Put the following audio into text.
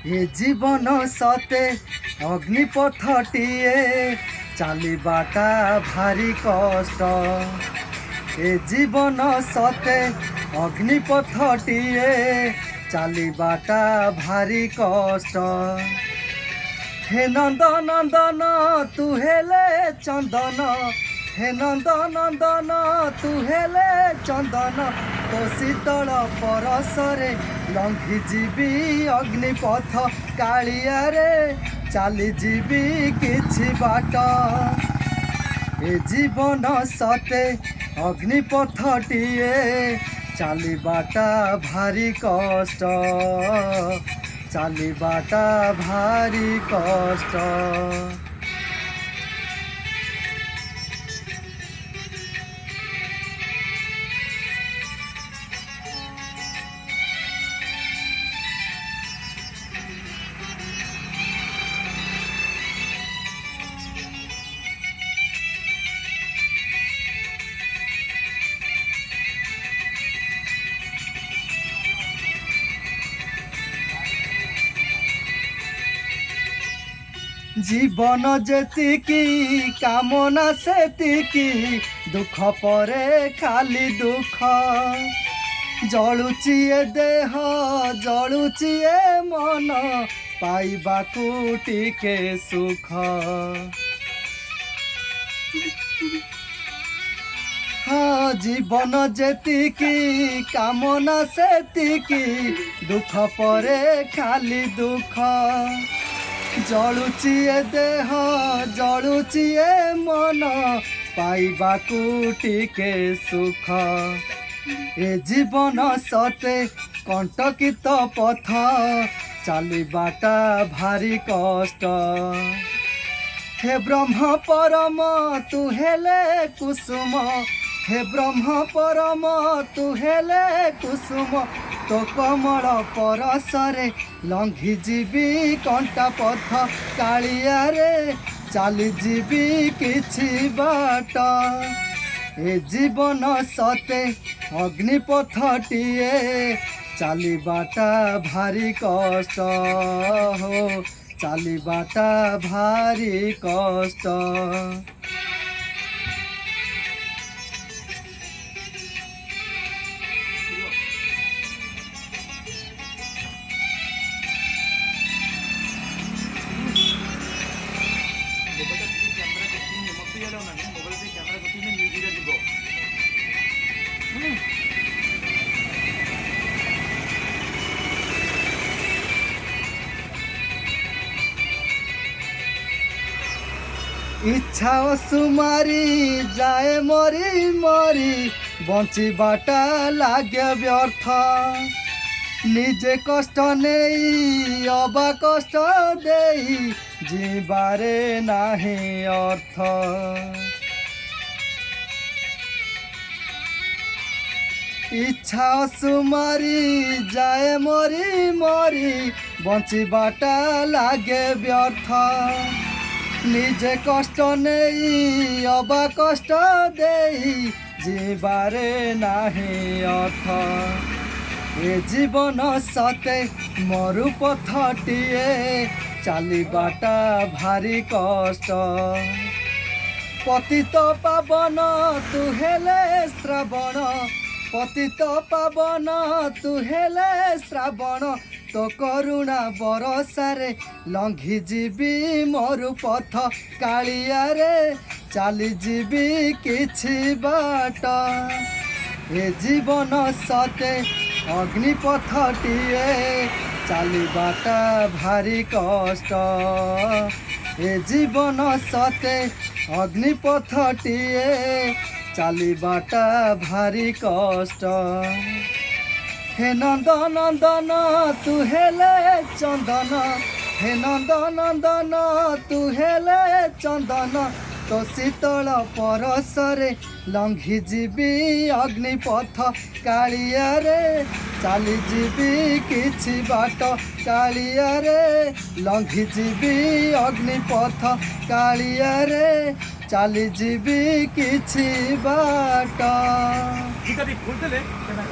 ए जीवन सते अग्निपथटिए चालिबाटा भारी कष्ट। ए जीवन सते अग्निपथटिए चालिबाटा भारी कष्ट। हे नंद नंदन तू हेले चंदन, हे नंद नंदन तू हेले चंदन, तो शीतल परसरे लंघी जीवी अग्निपथ कालिया रे चाली जीवी किछि बाट। ए जीवन सते अग्निपथटिए चालिबाटा भारी कष्ट, चालिबाटा भारी कष्ट। जीवन जेतिकी कामना सेतिकी, दुख परे खाली दुख। जलुची ए देह जलुची ए मन, पाइबाकू टिके सुख। हाँ जीवन जेतिकी कामना सेतिकी, दुख परे खाली दुख। जलुची ए देह जलुची ए मन, पाइबाकू टिके सुख। ए जीवन सते कंटकित पथ चालिबाटा भारी कष्ट। हे ब्रह्म परम तू हेले कुसुम, हे ब्रह्म परम तू हेले कुसुम, तो कमल परसरे लंघी जीवी कंटा पथ कालिया रे चाली जीवी किछि बाट। ए जीवन सते अग्निपथटिए चालिबाटा भारी कष्ट हो, चालिबाटा भारी कष्ट। इच्छा सुमारी जाए मरी मरी, बंचिबाटा लागे व्यर्थ। निजे कष्ट नहीं अबा कष्ट देई, जीवारे नाही अर्थ। इच्छा सुमारी जाए मरी मरी, बंचिबाटा लागे व्यर्थ। निजे कष्ट नहीं अबा कष्ट देई, जीवारे नाही अर्थ। ए जीवन सते मरुपथटिए चालिबाटा भारी कष्ट। पतित पावन तू हेले श्रावण, पतित पावन तू हेले श्रावण, तो करुणा बरसारे लंघी जीवी मरुपथ कालिया रे चाली जीवी किछि बाट। ए जीवन सते अग्निपथटिए चालिबाटा भारी कष्ट। ए जीवन सते अग्निपथटिए चालिबाटा भारी कष्ट। हे नंद नंदन तू हेले चंदन, हे नंद नंदन तू हेले चंदन, तो शीतल परसरे लंघी जीवी अग्निपथ कालिया रे चाली जीवी किछि बाट। कालिया रे लंघी जीवी अग्निपथ कालिया रे चाली जीवी किछि बाट।